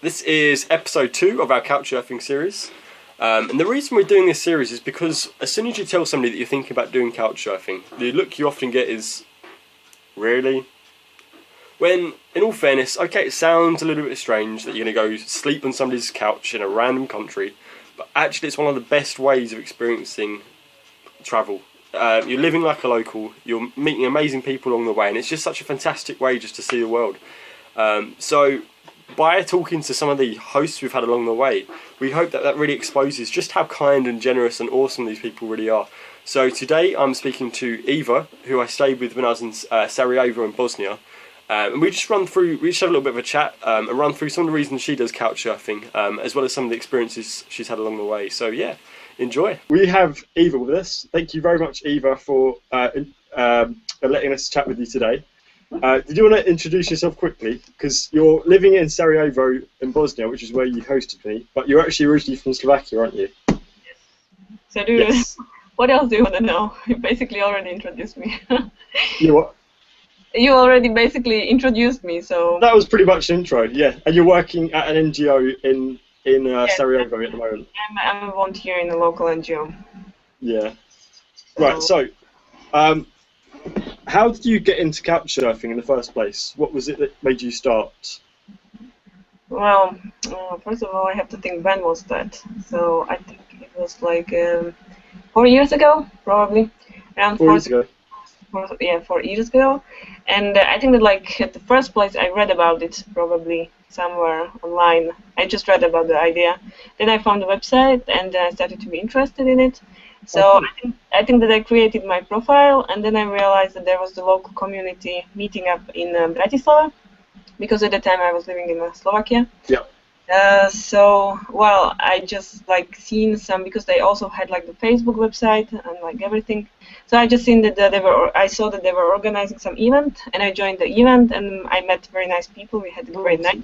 This is episode 2 of our Couchsurfing series. And the reason we're doing this series is because as soon as you tell somebody that you're thinking about doing Couchsurfing, the look you often get is, really? When, in all fairness, okay, it sounds a little bit strange that you're going to go sleep on somebody's couch in a random country, but actually it's one of the best ways of experiencing travel. You're living like a local, you're meeting amazing people along the way, and it's just such a fantastic way just to see the world. So by talking to some of the hosts we've had along the way, we hope that that really exposes just how kind and generous and awesome these people really are. So today I'm speaking to Eva, who I stayed with when I was in Sarajevo in Bosnia. And we just had a little bit of a chat and run through some of the reasons she does Couchsurfing, as well as some of the experiences she's had along the way. So yeah, enjoy. We have Eva with us. Thank you very much, Eva, for letting us chat with you today. Did you want to introduce yourself quickly? Because you're living in Sarajevo in Bosnia, which is where you hosted me, but you're actually originally from Slovakia, aren't you? Yes. So yes. What else do you want to know? You basically already introduced me. You what? You already basically introduced me, so... That was pretty much an intro, yeah. And you're working at an NGO in yes, Sarajevo at the moment. I'm a volunteer in a local NGO. Yeah. Right, so... how did you get into Couchsurfing in the first place? What was it that made you start? Well, first of all, I have to think when was that. So I think it was like 4 years ago, probably. Around 4 years ago. 4 years ago. And I think that like at the first place I read about it probably somewhere online. I just read about the idea. Then I found the website and I started to be interested in it. So I think that I created my profile, and then I realized that there was the local community meeting up in Bratislava, because at the time I was living in Slovakia. Yeah. So well, I just like seen some, because they also had like the Facebook website and like everything. So I just seen that I saw that they were organizing some event, and I joined the event, and I met very nice people. We had a great night.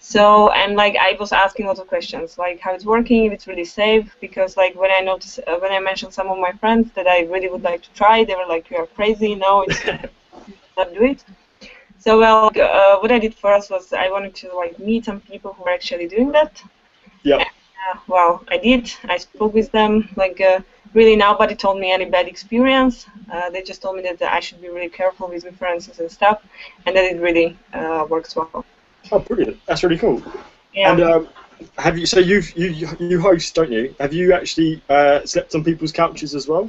So, and like I was asking lots of questions, like how it's working, if it's really safe, because like when I mentioned some of my friends that I really would like to try, they were like, "You are crazy, no, it's not do it." So well, what I did first was I wanted to like meet some people who were actually doing that. Yeah. Well, I did. I spoke with them. Like really, nobody told me any bad experience. They just told me that I should be really careful with references and stuff, and that it really works well. Oh, brilliant! That's really cool. Yeah. And have you? So you host, don't you? Have you actually slept on people's couches as well?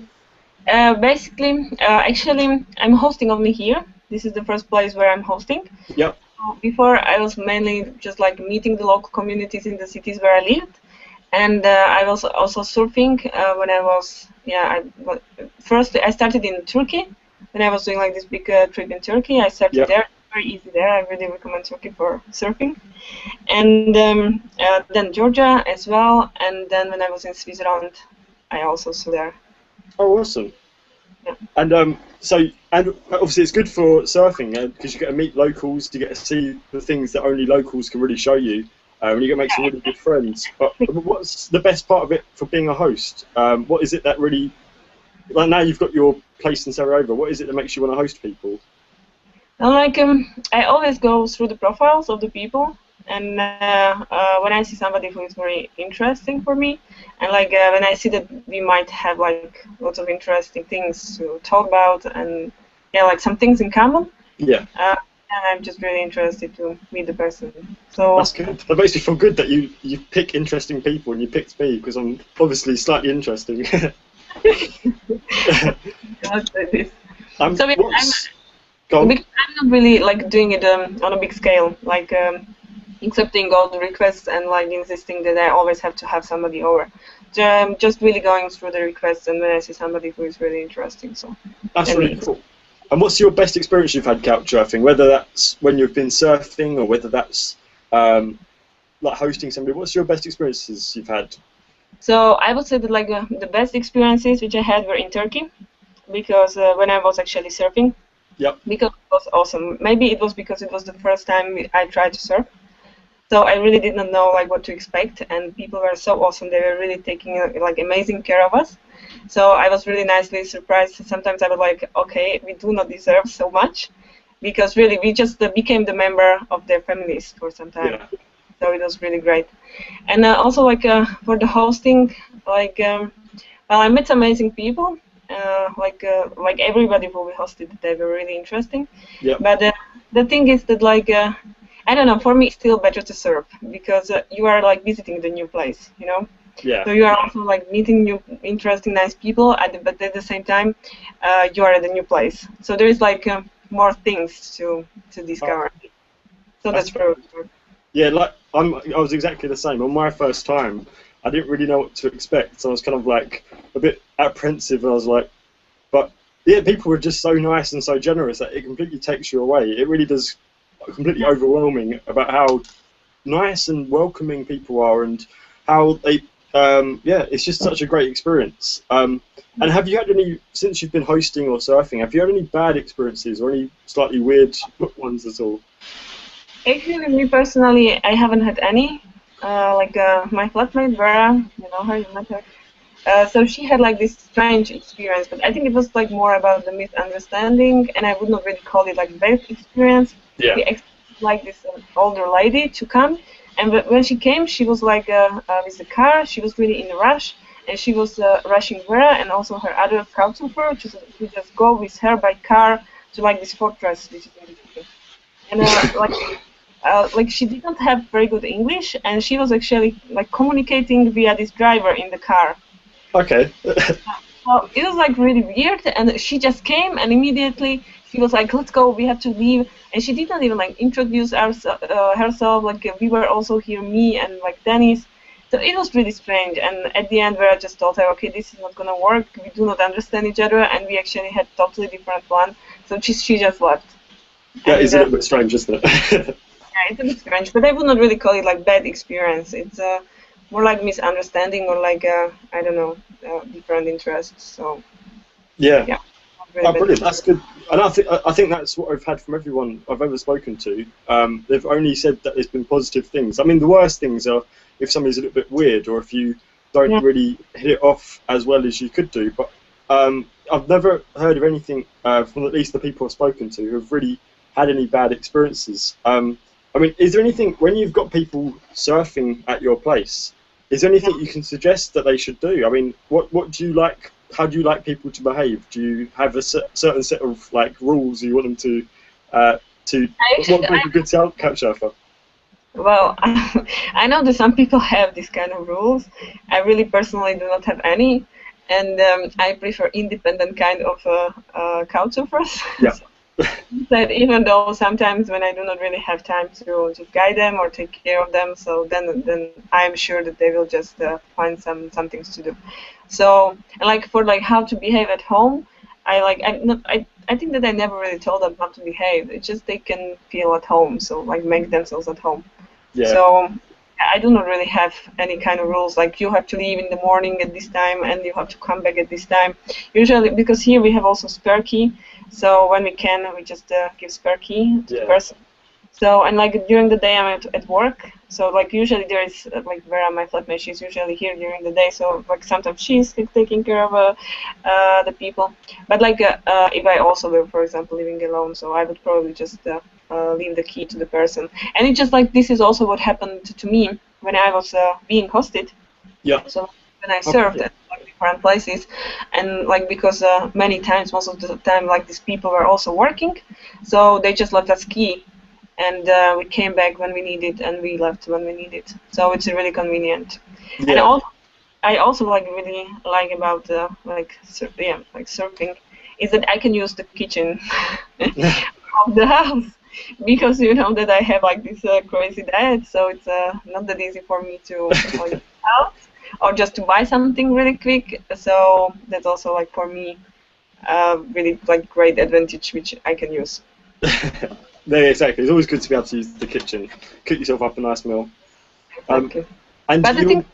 Basically, actually, I'm hosting only here. This is the first place where I'm hosting. Yep. Before, I was mainly just like meeting the local communities in the cities where I lived, and I was also surfing when I was first I started in Turkey when I was doing like this big trip in Turkey. I started there. Very easy there. I really recommend Turkey for surfing. And then Georgia as well. And then when I was in Switzerland, I also saw there. Oh, awesome. Yeah. And and obviously it's good for surfing because you get to meet locals, you get to see the things that only locals can really show you, and you get to make some really good friends. But what's the best part of it for being a host? What is it that really, like now you've got your place in Sarajevo, what is it that makes you want to host people? And like I always go through the profiles of the people, and when I see somebody who is very interesting for me, and like when I see that we might have like lots of interesting things to talk about, and like some things in common. Yeah. And I'm just really interested to meet the person. So that's good. That makes me feel good that you pick interesting people, and you picked me because I'm obviously slightly interesting. Because I'm not really like doing it on a big scale, like accepting all the requests and like insisting that I always have to have somebody over. So I'm just really going through the requests, and when I see somebody who is really interesting, so. That's really cool. And what's your best experience you've had couchsurfing? Whether that's when you've been surfing or whether that's like hosting somebody. What's your best experiences you've had? So I would say that like the best experiences which I had were in Turkey, because when I was actually surfing. Yep. Because it was awesome. Maybe it was because it was the first time I tried to surf. So I really did not know like what to expect, and people were so awesome. They were really taking like amazing care of us. So I was really nicely surprised. Sometimes I was like, okay, we do not deserve so much, because really we just became the member of their families for some time. Yeah. So it was really great. And also for the hosting, well, I met some amazing people. Like everybody who we hosted, they were really interesting. Yeah. But the thing is that I don't know. For me, it's still better to surf because you are like visiting the new place, you know. Yeah. So you are also like meeting new, interesting, nice people, but at the same time, you are at a new place. So there is more things to discover. So that's very good. Yeah, like I was exactly the same. On my first time, I didn't really know what to expect, so I was kind of like a bit apprehensive. And I was like, but yeah, people were just so nice and so generous that it completely takes you away. It really does completely overwhelming about how nice and welcoming people are and how they. Yeah, it's just such a great experience. And have you had any, since you've been hosting or surfing, have you had any bad experiences or any slightly weird ones at all? Actually, me personally, I haven't had any. My flatmate Vera, you know her, you met her. So she had like this strange experience, but I think it was like more about the misunderstanding, and I would not really call it like bad experience. Yeah. We expected like this older lady to come, and when she came, she was with the car. She was really in a rush, and she was rushing Vera and also her other couchsurfer to just go with her by car to like this fortress, which is in the city. And like she didn't have very good English, and she was actually like communicating via this driver in the car. Okay. So it was like really weird, and she just came, and immediately she was like, "Let's go, we have to leave." And she didn't even like introduce herself. Like we were also here, me and like Dennis. So it was really strange. And at the end, where I just told her, "Okay, this is not gonna work. We do not understand each other, and we actually had totally different plan." So she just left. That And is a little bit strange, isn't it? yeah, it's a bit strange, but I would not really call it like bad experience. It's more like misunderstanding or I don't know, different interests. So Yeah. yeah, not really Oh, bad. brilliant. That's good. And I think that's what I've had from everyone I've ever spoken to. They've only said that there's been positive things. I mean, the worst things are if somebody's a little bit weird or if you don't Yeah. really hit it off as well as you could do. But I've never heard of anything from at least the people I've spoken to who have really had any bad experiences. I mean, is there anything when you've got people surfing at your place? Is there anything you can suggest that they should do? I mean, what do you like? How do you like people to behave? Do you have a certain set of like rules you want them to what make a good couch surfer? Well, I know that some people have these kind of rules. I really personally do not have any, and I prefer independent kind of couch surfers. Yeah. That even though sometimes when I do not really have time to just guide them or take care of them, so then I'm sure that they will just find some things to do. So and like for like how to behave at home, I think that I never really told them how to behave. It's just they can feel at home, so like make themselves at home. Yeah. So I do not really have any kind of rules like you have to leave in the morning at this time and you have to come back at this time. Usually, because here we have also spare key, so when we can, we just give spare key to the Yeah. person. So and like during the day I'm at work, so like usually there is like Vera, my flatmate, she's usually here during the day. So like sometimes she's taking care of the people, but if I also were, for example, living alone, so I would probably just leave the key to the person. And it's just like this is also what happened to me when I was being hosted. Yeah. So when I served at like different places, and like because many times, most of the time, like these people were also working, so they just left us key, and we came back when we needed, and we left when we needed. So it's really convenient. And Yeah. also, I also like really like about like surfing, is that I can use the kitchen of the house because you know that I have like this crazy diet, so it's not that easy for me to like out or just to buy something really quick. So that's also like for me really like great advantage which I can use. No, exactly. It's always good to be able to use the kitchen, cook yourself up a nice meal. Exactly. And But I you, think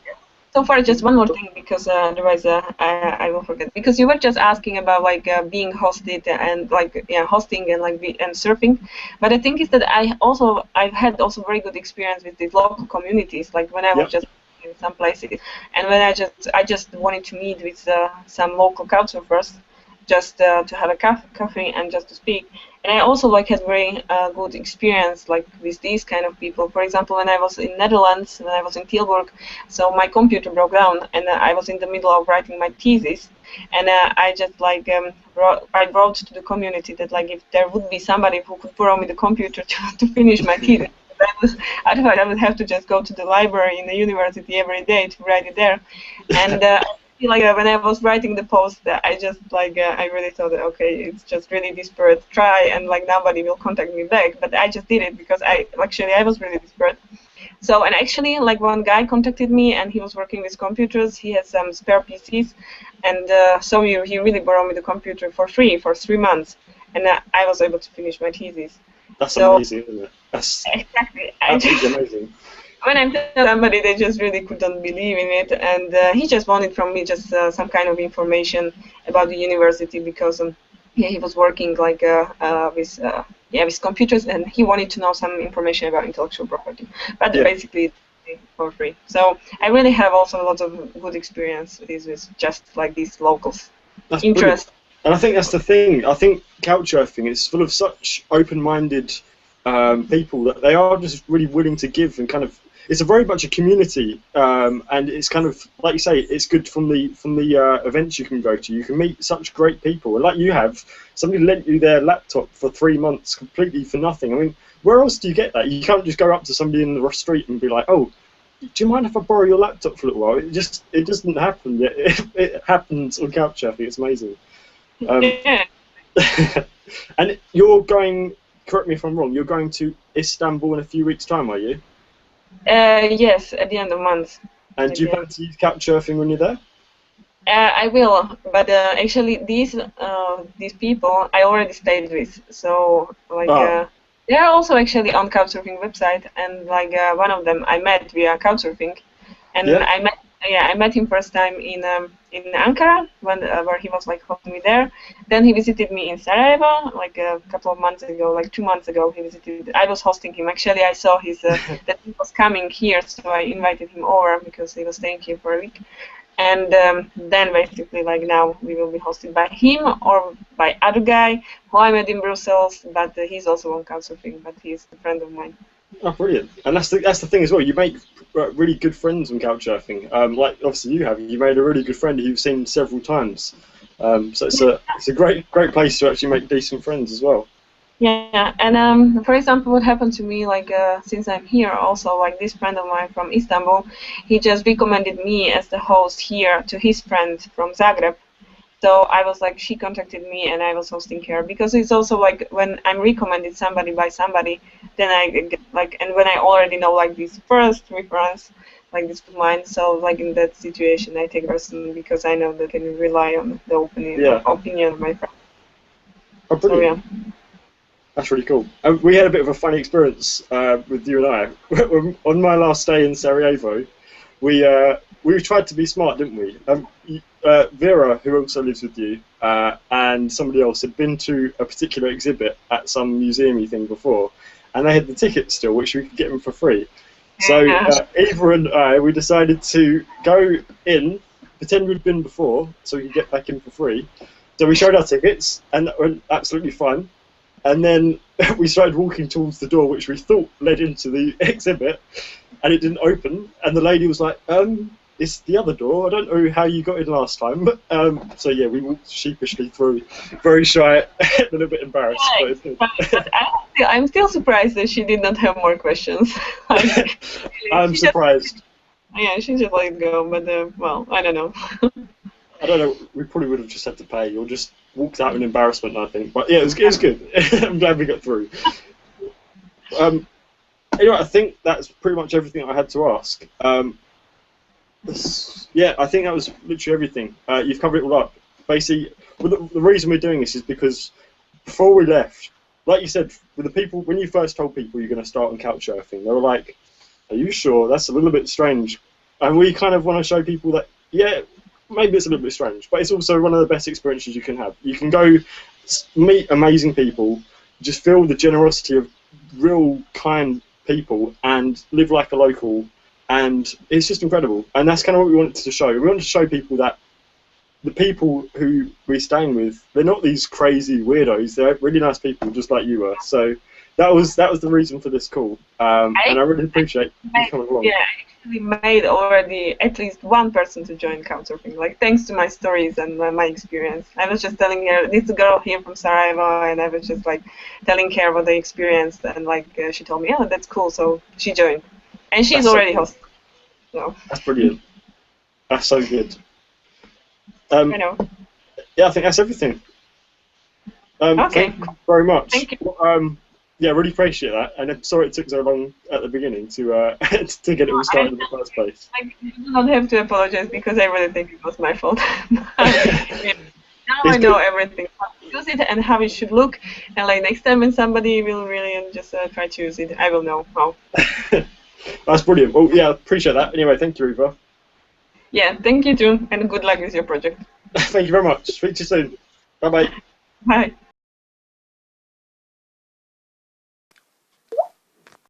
so far just one more thing because otherwise I will forget. Because you were just asking about like being hosted and like hosting and like and surfing. But I think is that I've had also very good experience with these local communities. Like when I was just in some places, and when I just wanted to meet with some local couchsurfers, just to have a coffee and just to speak. And I also like had very good experience like with these kind of people. For example, when I was in Netherlands, when I was in Tilburg, so my computer broke down, and I was in the middle of writing my thesis, and I just like I wrote to the community that like if there would be somebody who could borrow me the computer to finish my thesis. Otherwise, I would have to just go to the library in the university every day to write it there. And I feel like when I was writing the post, I just like I really thought that okay, it's just really desperate try, and like nobody will contact me back. But I just did it because I was really desperate. So, and actually, like one guy contacted me, and he was working with computers. He had some spare PCs, and so he really borrowed me the computer for free for 3 months, and I was able to finish my thesis. That's amazing, isn't it? That's exactly absolutely amazing. When I tell somebody, they just really couldn't believe in it, and he just wanted from me just some kind of information about the university because yeah, he was working like with computers, and he wanted to know some information about intellectual property, but basically for free. So I really have also lots of good experience with just like these locals. That's interest. Brilliant. And I think that's the thing. I think Couchsurfing is full of such open-minded people that they are just really willing to give, and kind of it's a very much a community, and it's kind of like you say, it's good from the events you can go to. You can meet such great people, and like you have, somebody lent you their laptop for 3 months completely for nothing. I mean, where else do you get that? You can't just go up to somebody in the street and be like, oh, do you mind if I borrow your laptop for a little while? It doesn't happen yet. It happens on Couchsurfing. It's amazing. And you're going, correct me if I'm wrong, you're going to Istanbul in a few weeks' time, are you? Yes, at the end of the month. And do you plan to use Couchsurfing when you're there? I will, but actually these people I already stayed with, so like they are also actually on Couchsurfing website, and like one of them I met via Couchsurfing, and I met him first time in Ankara when where he was like hosting me there. Then he visited me in Sarajevo like a couple of months ago, like 2 months ago. He visited. I was hosting him. Actually, I saw his that he was coming here, so I invited him over because he was staying here for a week. And then basically, like now, we will be hosted by him or by other guy who I met in Brussels, but he's also on Couchsurfing, but he's a friend of mine. Oh, brilliant! And that's the thing as well. You make really good friends on Couchsurfing. Like obviously you have. You made a really good friend who you've seen several times. So it's a great place to actually make decent friends as well. Yeah, and for example, what happened to me, like since I'm here, also like this friend of mine from Istanbul, he just recommended me as the host here to his friend from Zagreb. So I was like, she contacted me, and I was hosting her because it's also like when I'm recommended somebody by somebody, then I get like, and when I already know like this first reference, like this of mine, so like in that situation, I take person because I know that I can rely on the opinion of my friend. Oh, brilliant. So, yeah. That's really cool. We had a bit of a funny experience with you and I. On my last day in Sarajevo, we tried to be smart, didn't we? Vera, who also lives with you, and somebody else had been to a particular exhibit at some museum-y thing before, and they had the tickets still, which we could get them for free. So Eva and I, we decided to go in, pretend we'd been before, so we could get back in for free. So we showed our tickets, and that went absolutely fine. And then we started walking towards the door, which we thought led into the exhibit, and it didn't open. And the lady was like, it's the other door. I don't know how you got in last time. But, so yeah, we walked sheepishly through, very shy, a little bit embarrassed. Yeah, but I'm still surprised that she did not have more questions. I'm surprised. Yeah, she just let it go, but well, I don't know. I don't know. We probably would have just had to pay, or just walked out in embarrassment, I think. But yeah, it was good. I'm glad we got through. Anyway, I think that's pretty much everything I had to ask. Yeah, I think that was literally everything. You've covered it all up. Basically, well, the reason we're doing this is because before we left, like you said, with the people, when you first told people you're going to start on Couchsurfing, they were like, "Are you sure? That's a little bit strange." And we kind of want to show people that, yeah, maybe it's a little bit strange, but it's also one of the best experiences you can have. You can go meet amazing people, just feel the generosity of real kind people, and live like a local, and it's just incredible. And that's kind of what we wanted to show. We wanted to show people that the people who we're staying with, they're not these crazy weirdos. They're really nice people, just like you were. So that was the reason for this call, and I really appreciate you coming along. Yeah, I actually made already at least one person to join Couchsurfing, like thanks to my stories and my experience. I was just telling her, this girl here from Sarajevo, and I was just like telling her what I experienced, and like she told me, oh, that's cool, so she joined, and she's already hosted. So. That's brilliant. That's so good. I know. Yeah, I think that's everything. Okay. Thank you very much. Thank you. Well, yeah, really appreciate that, and I'm sorry it took so long at the beginning to to get it all started in the first place. You do not have to apologize because I really think it was my fault. Now I know everything, how to use it and how it should look, and like next time when somebody will really just try to use it, I will know how. That's brilliant. Well, yeah, appreciate that. Anyway, thank you, Eva. Yeah, thank you too, and good luck with your project. Thank you very much. Speak to you soon. Bye-bye. Bye.